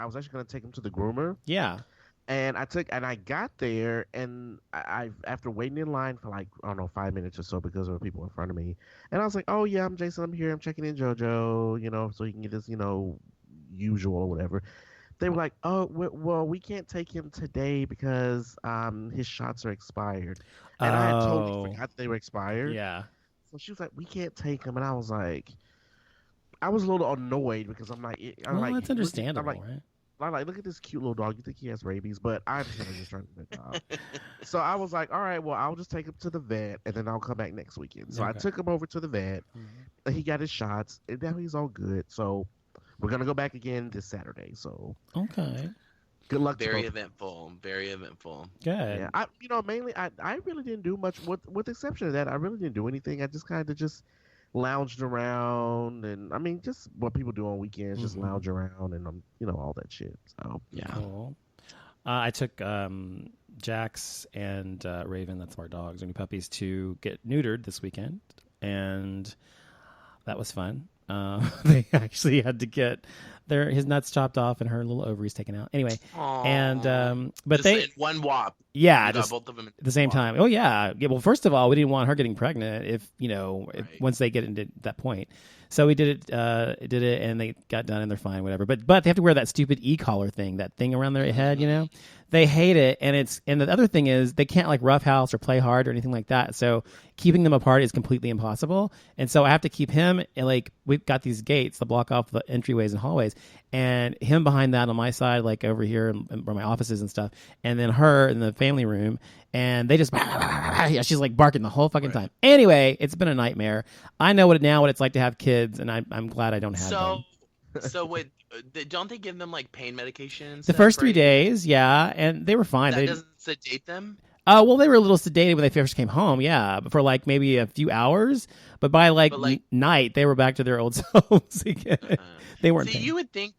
I was actually going to take him to the groomer. Yeah. And I got there, and I after waiting in line for like, I don't know, 5 minutes or so because there were people in front of me, and I was like, oh yeah, I'm Jason, I'm here, I'm checking in JoJo, so he can get his, usual or whatever. They were like, oh, well, we can't take him today because his shots are expired, and I had totally Oh, forgot they were expired. yeah. So she was like, we can't take him, and I was a little annoyed because Well, that's I'm understandable, like, right? look at this cute little dog. You think he has rabies? But I understand he's just trying to do a job. So I was like, all right, well, I'll just take him to the vet, and then I'll come back next weekend. So I Okay. took him over to the vet, Mhm. and he got his shots, and now he's all good. So we're gonna go back again this Saturday. So Okay. good luck to Very both. eventful. Very eventful. Yeah, Good. mainly I really didn't do much. With the exception of that, I really didn't do anything. I just kind of just lounged around, and I mean, just what people do on weekends, just Hmm. lounge around, and all that shit. So yeah. Cool. I took Jax and Raven, that's our dogs, our new puppies, to get neutered this weekend, and that was fun. They actually had to get his nuts chopped off and her little ovaries taken out. Anyway, and Aw. but Just they in one wop. yeah, You got just both of them in at the same one wop. time. Oh yeah. Well, first of all, we didn't want her getting pregnant if Right. once they get into that point. So we did it, and they got done, and they're fine, whatever. But they have to wear that stupid e-collar thing, that thing around their head, They hate it, and the other thing is they can't like roughhouse or play hard or anything like that. So keeping them apart is completely impossible. And so I have to keep him, and like we've got these gates to block off the entryways and hallways, and him behind that on my side, like over here where my offices and stuff, and then her in the family room, and they just she's like barking the whole fucking time. Anyway, it's been a nightmare. I know what it's like to have kids, and I'm glad I don't have them. So wait, don't they give them like pain medication and The stuff? first 3 right? days, yeah, and they were fine. That They doesn't sedate them. well, they were a little sedated when they first came home, yeah, but for like maybe a few hours. But by like, But like, night, they were back to their old selves again. They weren't. see, Pain. you would think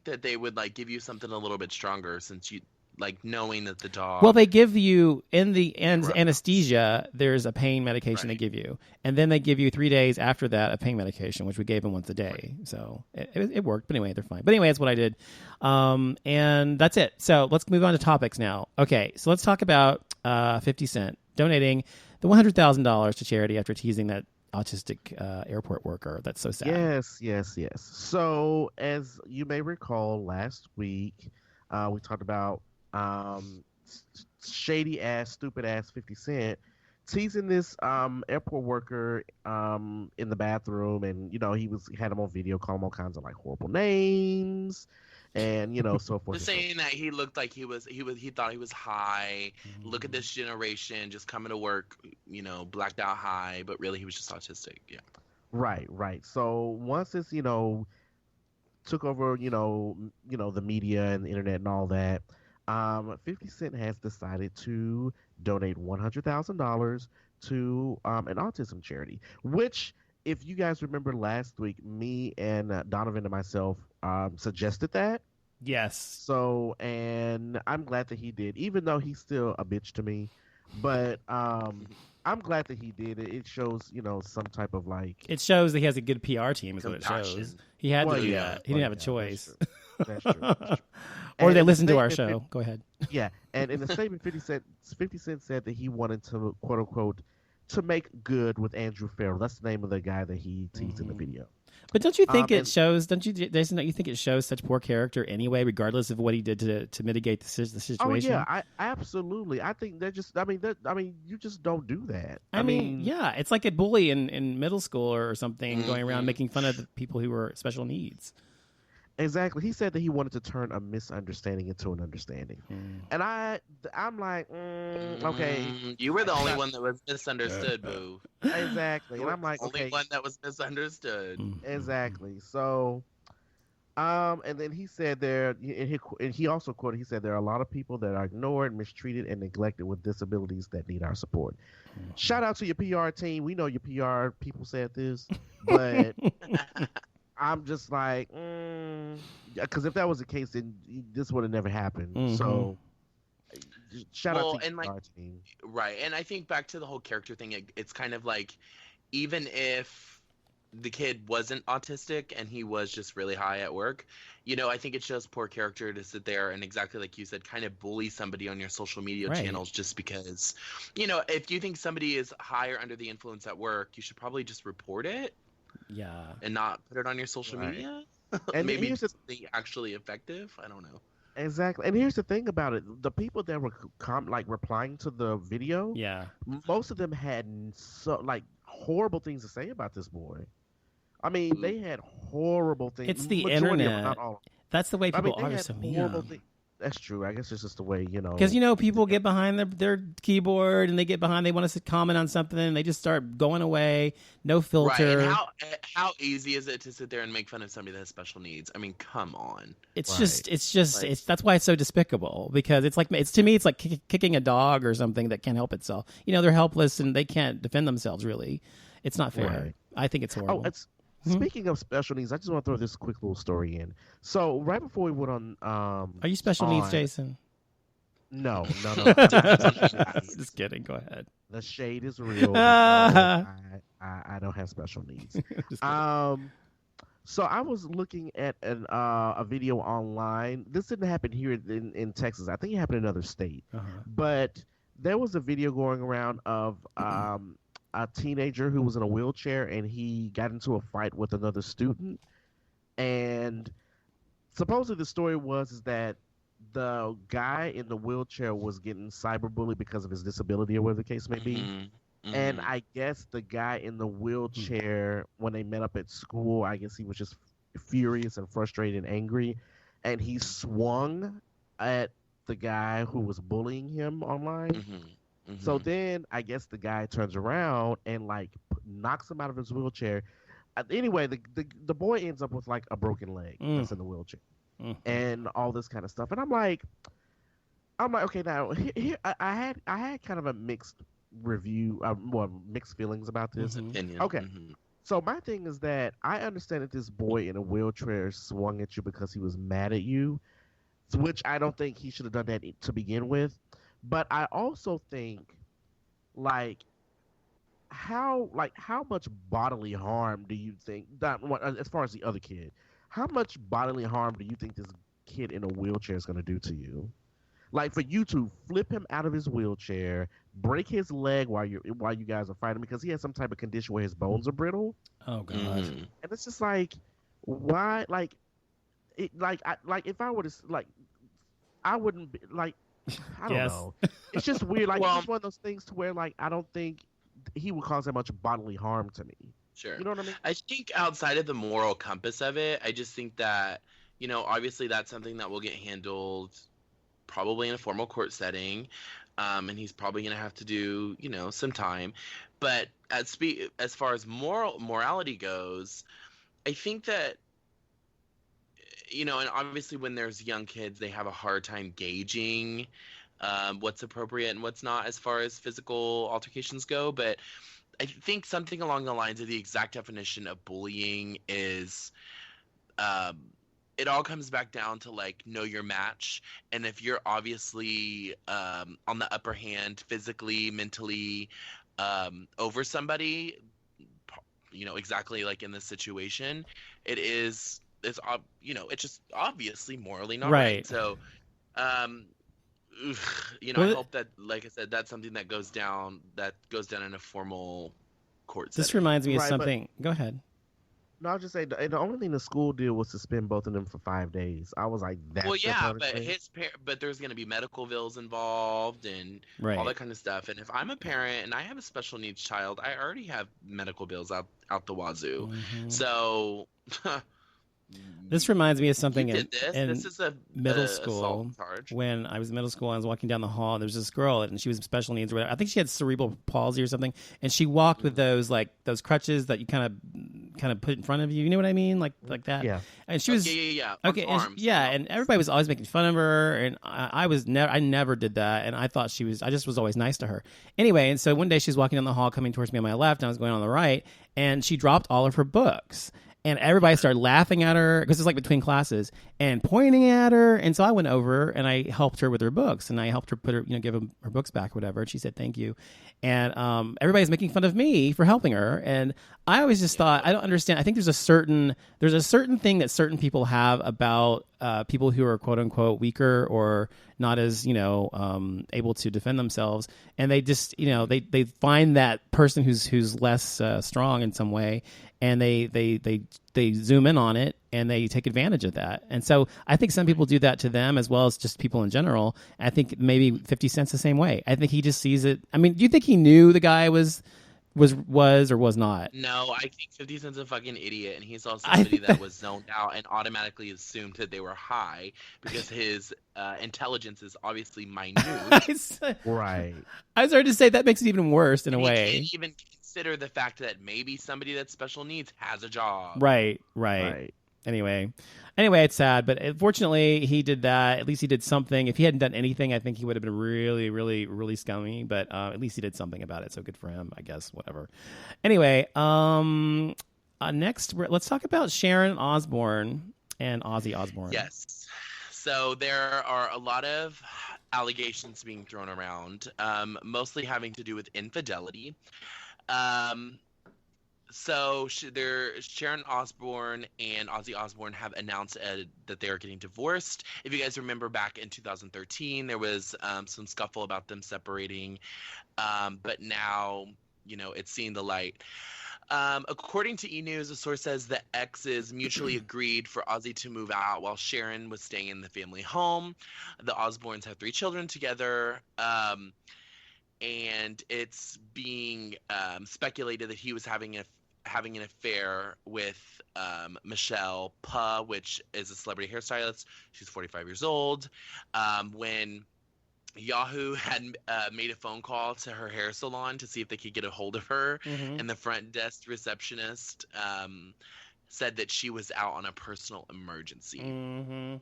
that they would like give you something a little bit stronger since you like knowing that the dog. Well, they give you in the Right. anesthesia. There's a pain medication they Right. give you, and then they give you 3 days after that a pain medication, which we gave them once a day. So it worked. But anyway, they're fine. But anyway, that's what I did, and that's it. So let's move on to topics now. Okay, so let's talk about 50 Cent donating the $100,000 to charity after teasing that autistic airport worker. That's so sad. Yes. So, as you may recall, last week we talked about shady ass, stupid ass 50 Cent teasing this airport worker in the bathroom, and he had him on video, calling him all kinds of like horrible names, and so forth. Just and so saying that he looked like he thought he was high. Look at this generation just coming to work, blacked out high, but really he was just autistic. Yeah. Right. So once this, took over, the media and the internet and all that, 50 Cent has decided to donate $100,000 to an autism charity, which, if you guys remember last week, me and Donovan and myself suggested that. Yes. So, and I'm glad that he did, even though he's still a bitch to me. But I'm glad that he did it. It shows, some type of like. It shows that he has a good PR team, is what it shows. Compassion. He had Well, to do yeah. that. He didn't have a That's choice. true. That's true. Or And they in the listened to our statement, show. Go ahead. Yeah, and in the statement, 50 Cent said that he wanted to, quote unquote, to make good with Andrew Farrell. That's the name of the guy that he teased in the video. But don't you think it and- shows? Don't you, Jason? Don't you think it shows such poor character anyway, regardless of what he did to mitigate the situation? Oh yeah, I absolutely. I think that just. I mean, you just don't do that. I mean, yeah, it's like a bully in middle school or something going around making fun of the people who were special needs. Exactly. He said that he wanted to turn a misunderstanding into an understanding, and I'm like, okay, You were the only one that was misunderstood, boo. exactly. You And were I'm like, the only okay, one that was misunderstood. exactly. So, and then he said and he also quoted, he said there are a lot of people that are ignored, mistreated, and neglected with disabilities that need our support. Shout out to your PR team. We know your PR people said this, but I'm just like, because if that was the case, then this would have never happened. So, shout out to your PR team. Right, and I think back to the whole character thing, it's kind of like, even if the kid wasn't autistic and he was just really high at work, I think it shows poor character to sit there and, exactly like you said, kind of bully somebody on your social media Right. channels just because, if you think somebody is high or under the influence at work, you should probably just report it. Yeah. And not put it on your social media. And maybe here's something actually effective. I don't know. exactly. And here's the thing about it: the people that were replying to the video, Yeah. most of them had horrible things to say about this boy. I mean, they had horrible things. It's the Majority of them, internet. not all. That's the way I people mean, they are. had So horrible mean. things. That's true. I guess it's just the way, Because people get behind their keyboard and they get behind. They want to comment on something and they just start going away. No filter. Right. And how easy is it to sit there and make fun of somebody that has special needs? I mean, come on. It's Right. just that's why it's so despicable, because to me it's like kicking a dog or something that can't help itself. They're helpless and they can't defend themselves. Really, it's not fair. Right. I think it's horrible. Speaking of special needs, I just want to throw this quick little story in. So right before we went on, Are you special needs, Jason? No. Just kidding. Go ahead. The shade is real. I don't have special needs. Just kidding. So I was looking at a video online. This didn't happen here in Texas. I think it happened in another state. Uh-huh. But there was a video going around of a teenager who was in a wheelchair, and he got into a fight with another student. And supposedly the story is that the guy in the wheelchair was getting cyberbullied because of his disability or whatever the case may be. Mm-hmm. And I guess the guy in the wheelchair, when they met up at school, I guess he was just furious and frustrated and angry. And he swung at the guy who was bullying him online. Mm-hmm. Mm-hmm. So then I guess the guy turns around and knocks him out of his wheelchair. Anyway, the boy ends up with a broken leg that's in the wheelchair and all this kind of stuff. And I'm like, okay, now here I had kind of a mixed review, mixed feelings about this. Opinion. Okay. Mm-hmm. So my thing is that I understand that this boy in a wheelchair swung at you because he was mad at you, which I don't think he should have done that to begin with. But I also think, how much bodily harm do you think as far as the other kid? How much bodily harm do you think this kid in a wheelchair is going to do to you? For you to flip him out of his wheelchair, break his leg while you guys are fighting because he has some type of condition where his bones are brittle. Oh God! Mm-hmm. And it's just why? If I were to I wouldn't be I don't Yes. know. It's just weird. It's Well- just one of those things to where I don't think he would cause that much bodily harm to me. Sure. You know what I mean? I think outside of the moral compass of it, I just think that, obviously that's something that will get handled probably in a formal court setting. And he's probably going to have to do, some time. But as far as morality goes, I think that, and obviously when there's young kids, they have a hard time gauging what's appropriate and what's not as far as physical altercations go. But I think something along the lines of the exact definition of bullying is it all comes back down to know your match. And if you're obviously on the upper hand physically, mentally over somebody, exactly like in this situation, it's just obviously morally not right. So I hope that, like I said, that's something that goes down in a formal court setting. This reminds me of Right, something. Go ahead. No, I was just saying the only thing the school did was suspend both of them for 5 days. I was like, that's Well, the yeah, punishment? but there's going to be medical bills involved and Right. all that kind of stuff. And if I'm a parent and I have a special needs child, I already have medical bills out the wazoo. Mhm. So This reminds me of something you did this. in This is a middle assault school. charge. When I was in middle school, I was walking down the hall, and there was this girl, and she was special needs or whatever. I think she had cerebral palsy or something, and she walked with those crutches that you kind of put in front of you. You know what I mean, like that. Yeah. And she was Yeah. okay. And everybody was always making fun of her, and I never did that, and I thought I just was always nice to her. Anyway, and so one day she's walking down the hall, coming towards me on my left, and I was going on the right, and she dropped all of her books. And everybody started laughing at her because it's like between classes and pointing at her. And so I went over and I helped her with her books and I helped her put her, give her books back or whatever. And she said, thank you. And everybody's making fun of me for helping her. And I always just thought, I don't understand. I think there's a certain thing that certain people have about people who are quote unquote weaker or not as, able to defend themselves. And they just, they find that person who's less strong in some way. And they zoom in on it and they take advantage of that. And so I think some people do that to them as well as just people in general. I think maybe 50 Cent's the same way. I think he just sees it. I mean, do you think he knew the guy was or was not? No, I think 50 Cent's a fucking idiot, and he saw somebody that was zoned out and automatically assumed that they were high because his intelligence is obviously minute. Right. I started to say that makes it even worse in a way. He can't even consider the fact that maybe somebody that's special needs has a job. Right. Anyway, it's sad, but unfortunately he did that. At least he did something. If he hadn't done anything, I think he would have been really, really, really scummy, but at least he did something about it. So good for him, I guess, whatever. Anyway, next, let's talk about Sharon Osbourne and Ozzy Osbourne. Yes. So there are a lot of allegations being thrown around, mostly having to do with infidelity. So Sharon Osbourne and Ozzy Osbourne have announced that they are getting divorced. If you guys remember back in 2013, there was some scuffle about them separating, but now it's seeing the light. According to E! News, a source says the exes mutually agreed for Ozzy to move out while Sharon was staying in the family home. The Osbournes have 3 children together. And it's being speculated that he was having an affair with Michelle Puh, which is a celebrity hairstylist. She's 45 years old. When Yahoo had made a phone call to her hair salon to see if they could get a hold of her, and the front desk receptionist said that she was out on a personal emergency.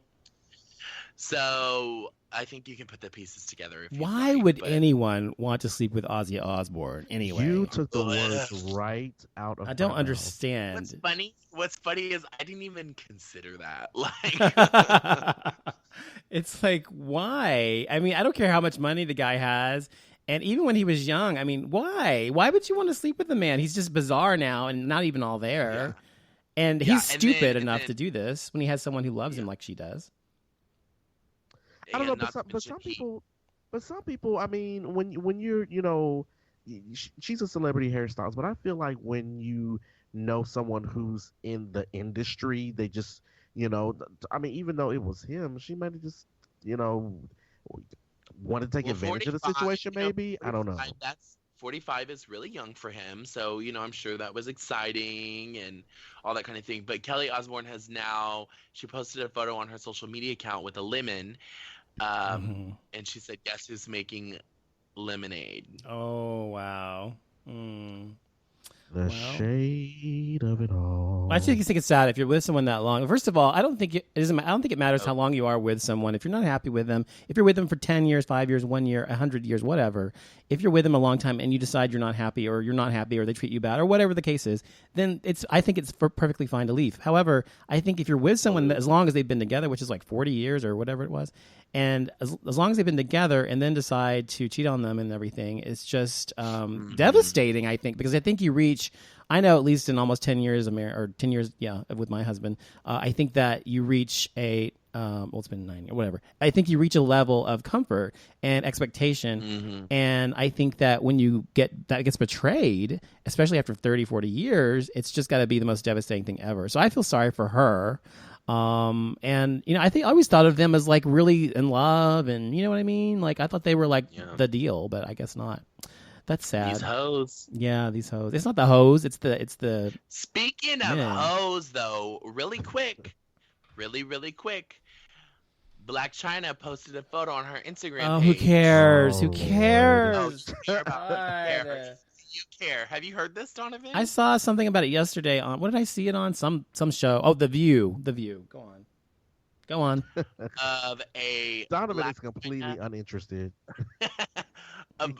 So I think you can put the pieces together. Why would anyone want to sleep with Ozzy Osbourne anyway? You took the words right out of. I don't understand. What's funny is I didn't even consider that. Like, it's like, why? I mean, I don't care how much money the guy has. And even when he was young, I mean, why? Why would you want to sleep with the man? He's just bizarre now and not even all there. Yeah. And he's stupid enough to do this when he has someone who loves him like she does. I don't know, but some people, I mean, when you're, she's a celebrity hairstylist, but I feel like when you know someone who's in the industry, they just, I mean, even though it was him, she might have just, want to take advantage of the situation, maybe. I don't know. 45 is really young for him, so I'm sure that was exciting and all that kind of thing. But Kelly Osbourne she posted a photo on her social media account with a lemon. And she said, guess who's making lemonade? Oh, wow. The shade of it all. I think it's sad if you're with someone that long. First of all, I don't think it matters how long you are with someone. If you're not happy with them, if you're with them for 10 years, 5 years, 1 year, 100 years, whatever, if you're with them a long time and you decide you're not happy or they treat you bad or whatever the case is, then I think it's perfectly fine to leave. However, I think if you're with someone as long as they've been together, which is like 40 years or whatever it was, and as long as they've been together and then decide to cheat on them and everything, it's just devastating, I think, because I think I know at least in almost 10 years with my husband, I think that you reach it's been 9 years, whatever. I think you reach a level of comfort and expectation. And I think that when that gets betrayed, especially after 30, 40 years, it's just got to be the most devastating thing ever. So I feel sorry for her. And I always thought of them as like really in love, and you know what I mean? Like I thought they were like the deal, but I guess not. That's sad. These hoes. Yeah, these hoes. It's not the hoes. It's the. Speaking of hoes, though, really quick, Black China posted a photo on her Instagram page. Who cares? Who cares? Oh, you care. You care. Have you heard this, Donovan? I saw something about it yesterday on. What did I see it on? Some show. Oh, The View. The View. Go on. Of a Donovan is completely uninterested.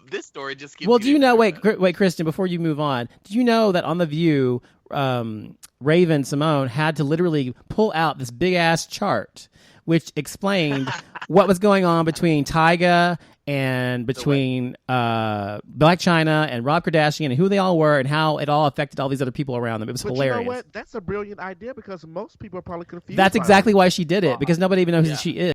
this story just keeps. Well, do you know? getting better. Wait, Kristen. Before you move on, do you know that on The View, Raven Simone had to literally pull out this big ass chart, which explained what was going on between Tyga and between Black China and Rob Kardashian and who they all were and how it all affected all these other people around them. It was hilarious. You know what? That's a brilliant idea because most people are probably confused. That's by exactly it. why she did it, because nobody even knows who she is.